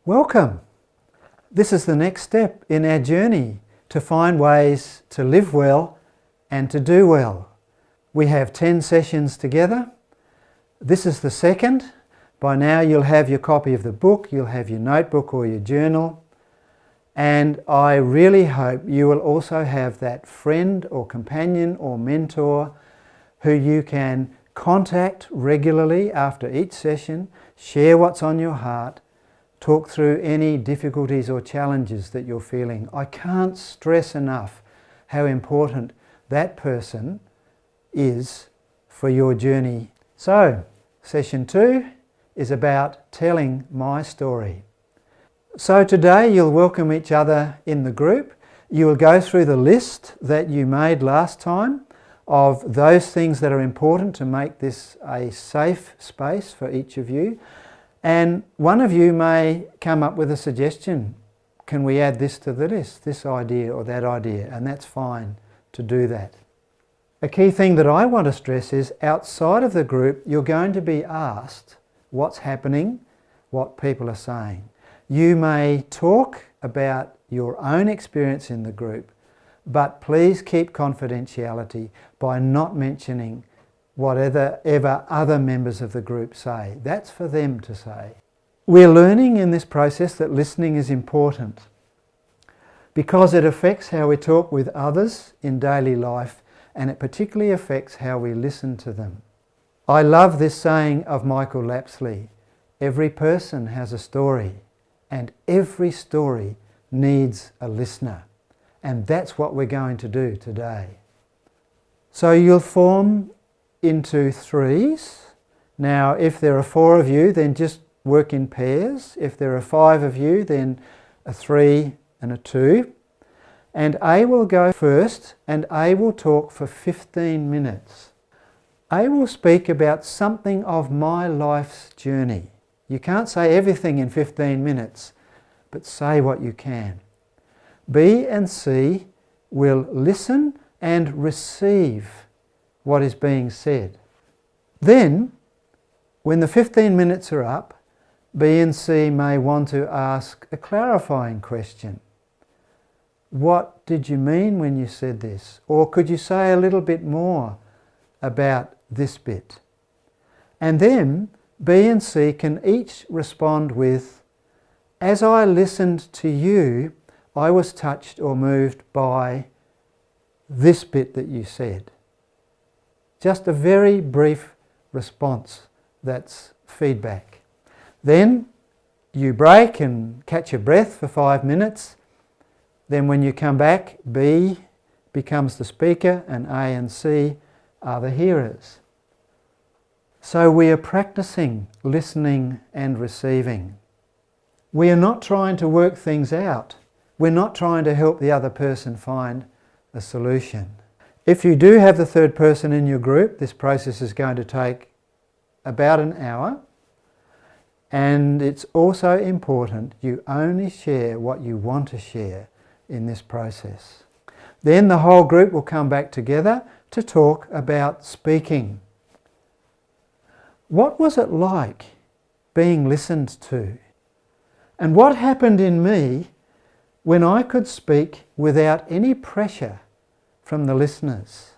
Welcome. This is the next step in our journey to find ways to live well and to do well. We have 10 sessions together. This is the second. By now you'll have your copy of the book, you'll have your notebook or your journal, and I really hope you will also have that friend or companion or mentor who you can contact regularly after each session, share what's on your heart, talk through any difficulties or challenges that you're feeling. I can't stress enough how important that person is for your journey. So, session 2 is about telling my story. So today you'll welcome each other in the group. You will go through the list that you made last time of those things that are important to make this a safe space for each of you. And one of you may come up with a suggestion. Can we add this to the list, this idea or that idea? And that's fine to do that. A key thing that I want to stress is outside of the group, you're going to be asked what's happening, what people are saying. You may talk about your own experience in the group, but please keep confidentiality by not mentioning whatever other members of the group say. That's for them to say. We're learning in this process that listening is important because it affects how we talk with others in daily life, and it particularly affects how we listen to them. I love this saying of Michael Lapsley: every person has a story and every story needs a listener. And that's what we're going to do today. So you'll form into threes. Now, if there are 4 of you, then just work in pairs. If there are 5 of you, then a 3 and a 2. And A will go first, and A will talk for 15 minutes. A will speak about something of my life's journey. You can't say everything in 15 minutes, but say what you can. B and C will listen and receive what is being said. Then, when the 15 minutes are up, B and C may want to ask a clarifying question. What did you mean when you said this? Or could you say a little bit more about this bit? And then B and C can each respond with, as I listened to you, I was touched or moved by this bit that you said. Just a very brief response that's feedback. Then you break and catch your breath for 5 minutes. Then when you come back, B becomes the speaker and A and C are the hearers. So we are practicing listening and receiving. We are not trying to work things out. We're not trying to help the other person find a solution. If you do have the third person in your group, this process is going to take about an hour. And it's also important you only share what you want to share in this process. Then the whole group will come back together to talk about speaking. What was it like being listened to? And what happened in me when I could speak without any pressure from the listeners?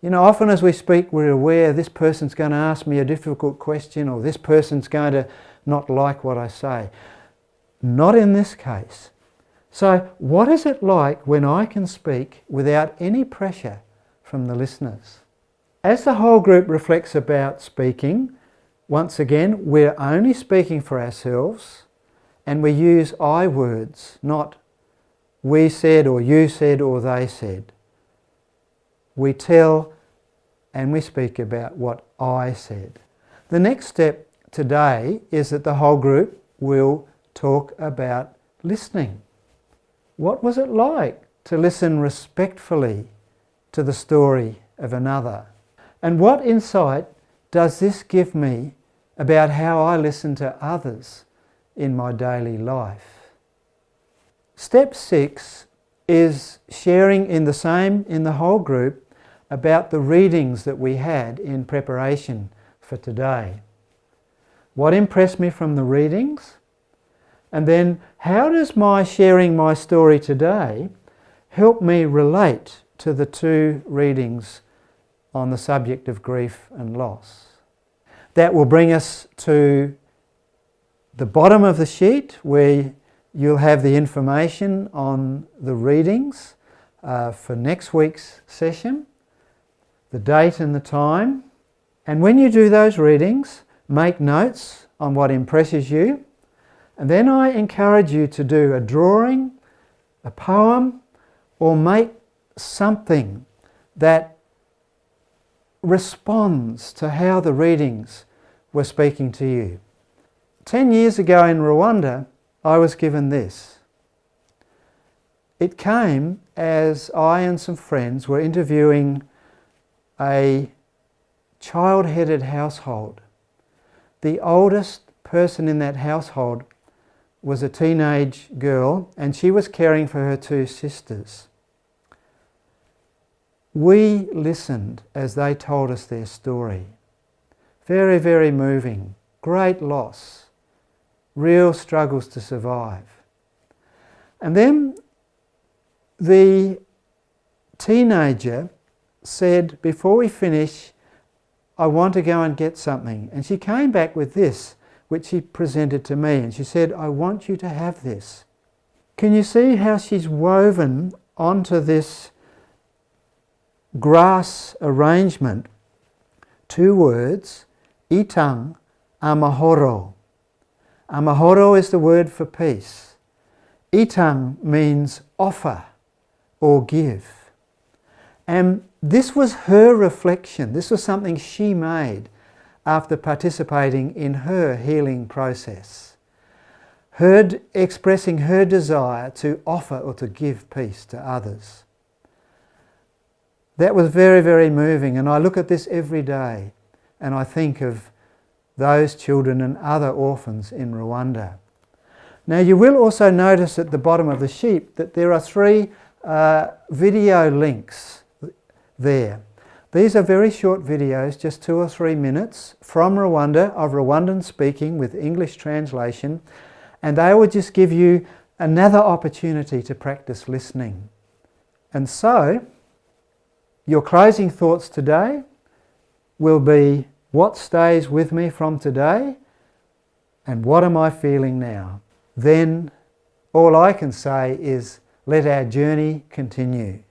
You know, often as we speak, we're aware this person's going to ask me a difficult question, or this person's going to not like what I say. Not in this case. So what is it like when I can speak without any pressure from the listeners? As the whole group reflects about speaking, once again, we're only speaking for ourselves, and we use I words, not we said or you said or they said. We tell and we speak about what I said. The next step today is that the whole group will talk about listening. What was it like to listen respectfully to the story of another? And what insight does this give me about how I listen to others in my daily life? Step 6 is sharing in the whole group about the readings that we had in preparation for today. What impressed me from the readings? And then, how does my sharing my story today help me relate to the two readings on the subject of grief and loss? That will bring us to the bottom of the sheet, where you'll have the information on the readings for next week's session, the date and the time. And when you do those readings, make notes on what impresses you. And then I encourage you to do a drawing, a poem, or make something that responds to how the readings were speaking to you. 10 years ago in Rwanda, I was given this. It came as I and some friends were interviewing a child-headed household. The oldest person in that household was a teenage girl, and she was caring for her two sisters. We listened as they told us their story. Very, very moving. Great loss. Real struggles to survive. And then the teenager said, before we finish, I want to go and get something. And she came back with this, which she presented to me, and she said, I want you to have this. Can you see how she's woven onto this grass arrangement two words, itang amahoro. Amahoro is the word for peace. Itang means offer or give. And this was her reflection. This was something she made after participating in her healing process. Expressing her desire to offer or to give peace to others. That was very, very moving, and I look at this every day and I think of those children and other orphans in Rwanda. Now you will also notice at the bottom of the sheet that there are 3 video links there. These are very short videos, just 2 or 3 minutes, from Rwanda, of Rwandan speaking with English translation, and they will just give you another opportunity to practice listening. And so, your closing thoughts today will be, what stays with me from today and what am I feeling now? Then all I can say is, let our journey continue.